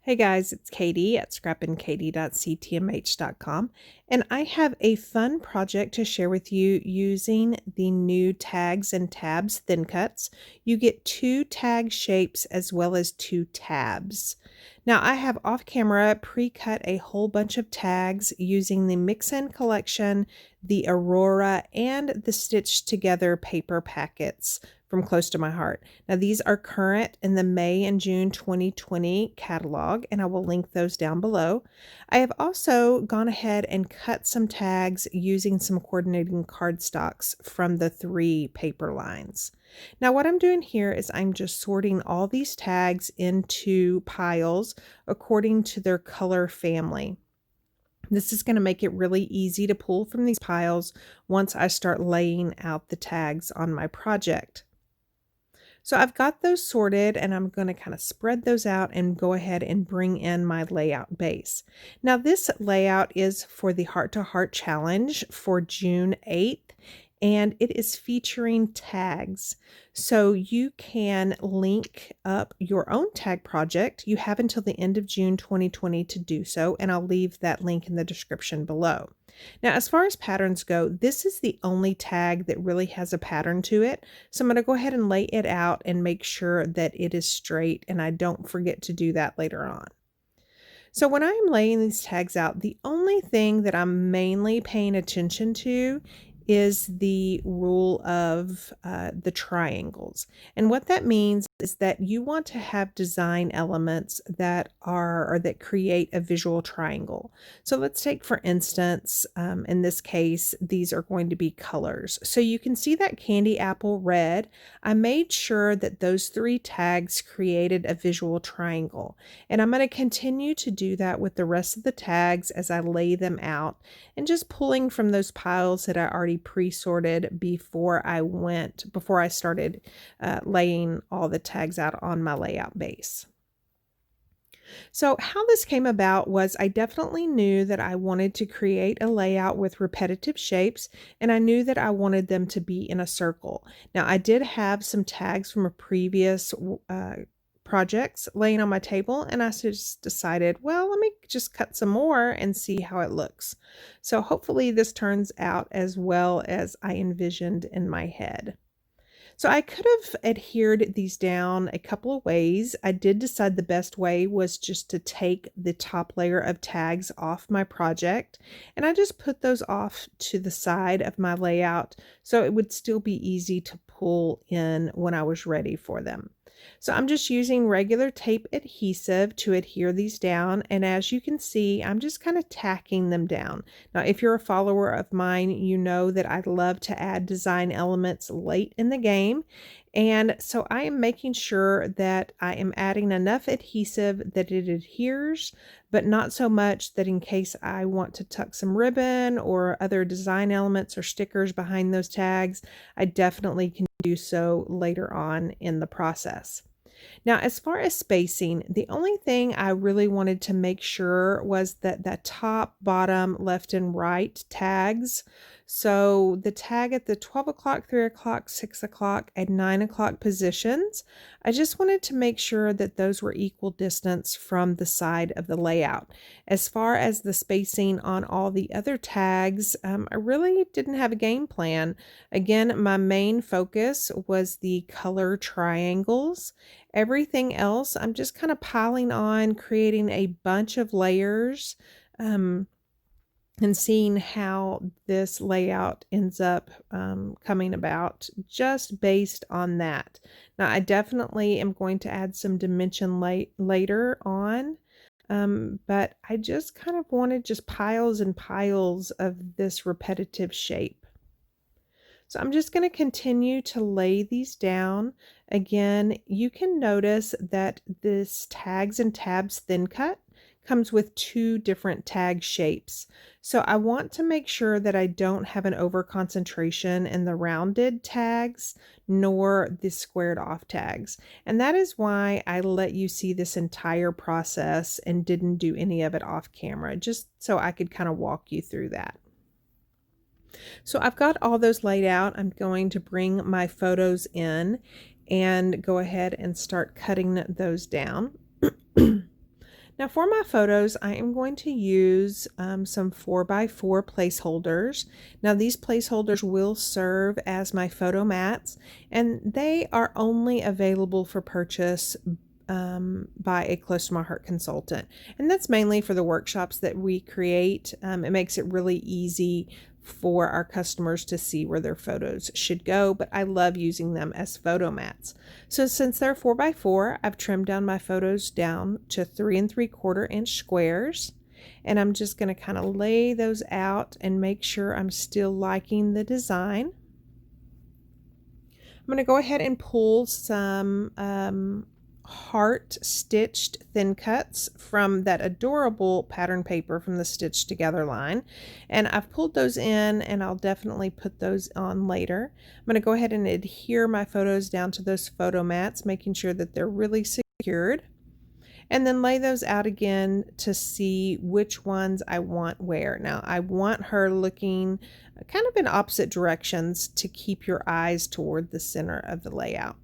Hey guys, it's Katie at scrappinkaty.ctmh.com, and I have a fun project to share with you using the new tags and tabs thin cuts. You get two tag shapes as well as two tabs. Now I have off camera pre-cut a whole bunch of tags using the Mix-In collection, the Aurora, and the Stitched Together paper packets from Close to My Heart. Now these are current in the May and June 2020 catalog, and I will link those down below. I have also gone ahead and cut some tags using some coordinating cardstocks from the 3 paper lines. Now what I'm doing here is I'm just sorting all these tags into piles according to their color family. This is going to make it really easy to pull from these piles once I start laying out the tags on my project. So I've got those sorted, and I'm going to kind of spread those out and go ahead and bring in my layout base. Now this layout is for the Heart to Heart Challenge for June 8th, and it is featuring tags. So you can link up your own tag project. You have until the end of June 2020 to do so, and I'll leave that link in the description below. Now, as far as patterns go, this is the only tag that really has a pattern to it. So I'm going to go ahead and lay it out and make sure that it is straight, and I don't forget to do that later on. So when I'm laying these tags out, the only thing that I'm mainly paying attention to is the rule of the triangles. And what that means is that you want to have design elements that are, or that create a visual triangle. So let's take, for instance, in this case, these are going to be colors. So you can see that candy apple red. I made sure that those 3 tags created a visual triangle. And I'm going to continue to do that with the rest of the tags as I lay them out, and just pulling from those piles that I already pre-sorted before I started laying all the tags out on my layout base. So how this came about was I definitely knew that I wanted to create a layout with repetitive shapes, and I knew that I wanted them to be in a circle. Now I did have some tags from a previous projects laying on my table, and I just decided, well, let me just cut some more and see how it looks. So hopefully this turns out as well as I envisioned in my head. So I could have adhered these down a couple of ways. I did decide the best way was just to take the top layer of tags off my project, and I just put those off to the side of my layout so it would still be easy to pull in when I was ready for them. So I'm just using regular tape adhesive to adhere these down, and as you can see, I'm just kind of tacking them down. Now, if you're a follower of mine, you know that I love to add design elements late in the game, and so I am making sure that I am adding enough adhesive that it adheres, but not so much that in case I want to tuck some ribbon or other design elements or stickers behind those tags, I definitely can do so later on in the process. Now, as far as spacing, the only thing I really wanted to make sure was that the top, bottom, left, and right tags. So the tag at the 12 o'clock, 3 o'clock, 6 o'clock, and 9 o'clock positions, I just wanted to make sure that those were equal distance from the side of the layout. As far as the spacing on all the other tags, I really didn't have a game plan. Again, my main focus was the color triangles. Everything else, I'm just kind of piling on, creating a bunch of layers, and seeing how this layout ends up coming about just based on that. Now, I definitely am going to add some dimension later on, but I just kind of wanted just piles and piles of this repetitive shape. So I'm just going to continue to lay these down. Again, you can notice that this tags and tabs thin cut comes with 2 different tag shapes. So I want to make sure that I don't have an over concentration in the rounded tags nor the squared off tags. And that is why I let you see this entire process and didn't do any of it off camera, just so I could kind of walk you through that. So I've got all those laid out. I'm going to bring my photos in and go ahead and start cutting those down. Now for my photos, I am going to use some 4x4 placeholders. Now these placeholders will serve as my photo mats, and they are only available for purchase by a close to my heart consultant. And that's mainly for the workshops that we create. It makes it really easy for our customers to see where their photos should go, but I love using them as photo mats. So since they're 4x4, I've trimmed down my photos down to 3 3/4 inch squares, and I'm just going to kind of lay those out and make sure I'm still liking the design. I'm going to go ahead and pull some heart stitched thin cuts from that adorable pattern paper from the Stitch Together line, and I've pulled those in, and I'll definitely put those on later. I'm going to go ahead and adhere my photos down to those photo mats, making sure that they're really secured, and then lay those out again to see which ones I want where. Now I want her looking kind of in opposite directions to keep your eyes toward the center of the layout.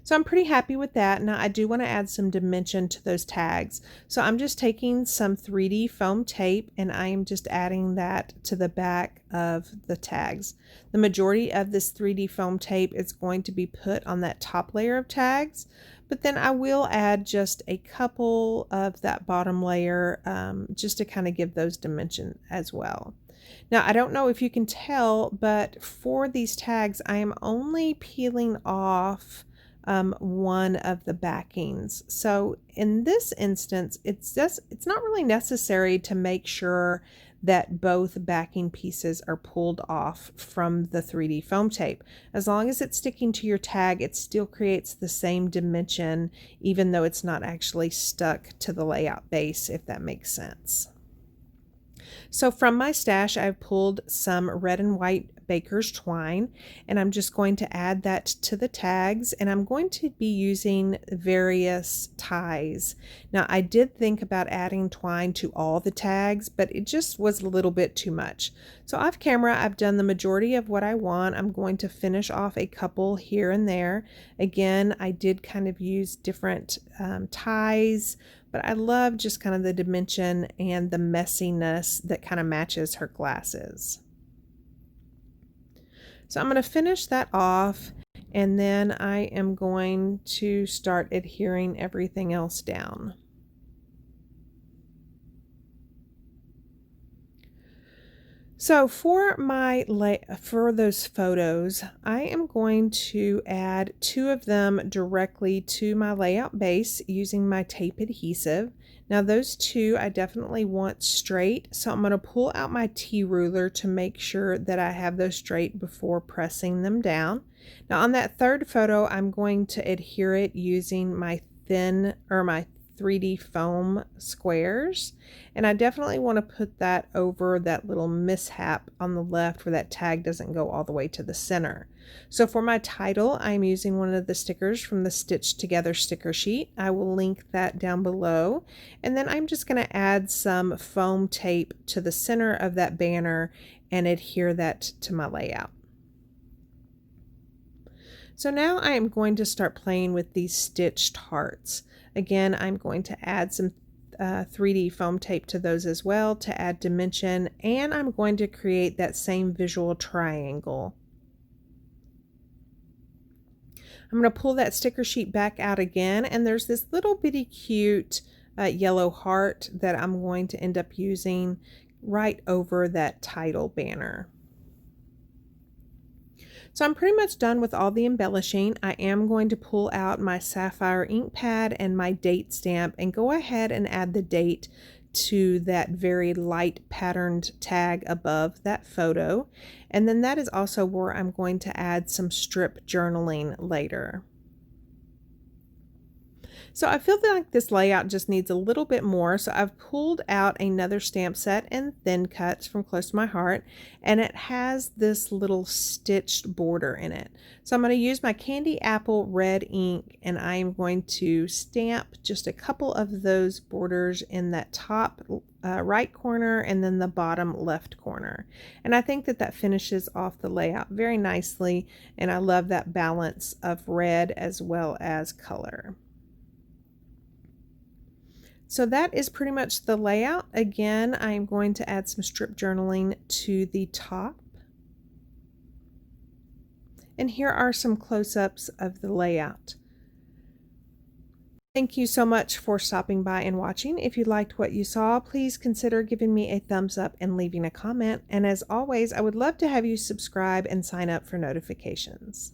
So I'm pretty happy with that. Now I do want to add some dimension to those tags. So I'm just taking some 3D foam tape, and I am just adding that to the back of the tags. The majority of this 3D foam tape is going to be put on that top layer of tags, but then I will add just a couple of that bottom layer just to kind of give those dimension as well. Now, I don't know if you can tell, but for these tags, I am only peeling off one of the backings. So in this instance, it's not really necessary to make sure that both backing pieces are pulled off from the 3D foam tape. As long as it's sticking to your tag, it still creates the same dimension, even though it's not actually stuck to the layout base, if that makes sense. So from my stash, I've pulled some red and white baker's twine, and I'm just going to add that to the tags, and I'm going to be using various ties. Now I did think about adding twine to all the tags, but it just was a little bit too much. So off camera, I've done the majority of what I want. I'm going to finish off a couple here and there. Again, I did kind of use different ties, but I love just kind of the dimension and the messiness that kind of matches her glasses. So I'm going to finish that off, and then I am going to start adhering everything else down. So for those photos, I am going to add 2 of them directly to my layout base using my tape adhesive. Now those 2 I definitely want straight, so I'm going to pull out my T-ruler to make sure that I have those straight before pressing them down. Now on that third photo, I'm going to adhere it using my 3D foam squares, and I definitely want to put that over that little mishap on the left where that tag doesn't go all the way to the center. So for my title, I'm using one of the stickers from the Stitch Together sticker sheet. I will link that down below, and then I'm just going to add some foam tape to the center of that banner and adhere that to my layout. So now I am going to start playing with these stitched hearts. Again, I'm going to add some 3D foam tape to those as well to add dimension, and I'm going to create that same visual triangle. I'm going to pull that sticker sheet back out again, and there's this little bitty cute yellow heart that I'm going to end up using right over that title banner. So I'm pretty much done with all the embellishing. I am going to pull out my sapphire ink pad and my date stamp and go ahead and add the date to that very light patterned tag above that photo. And then that is also where I'm going to add some strip journaling later. So I feel like this layout just needs a little bit more, so I've pulled out another stamp set in Thin Cuts from Close to My Heart, and it has this little stitched border in it. So I'm going to use my Candy Apple red ink, and I am going to stamp just a couple of those borders in that top right corner and then the bottom left corner. And I think that that finishes off the layout very nicely, and I love that balance of red as well as color. So that is pretty much the layout. Again, I'm going to add some strip journaling to the top. And here are some close-ups of the layout. Thank you so much for stopping by and watching. If you liked what you saw, please consider giving me a thumbs up and leaving a comment. And as always, I would love to have you subscribe and sign up for notifications.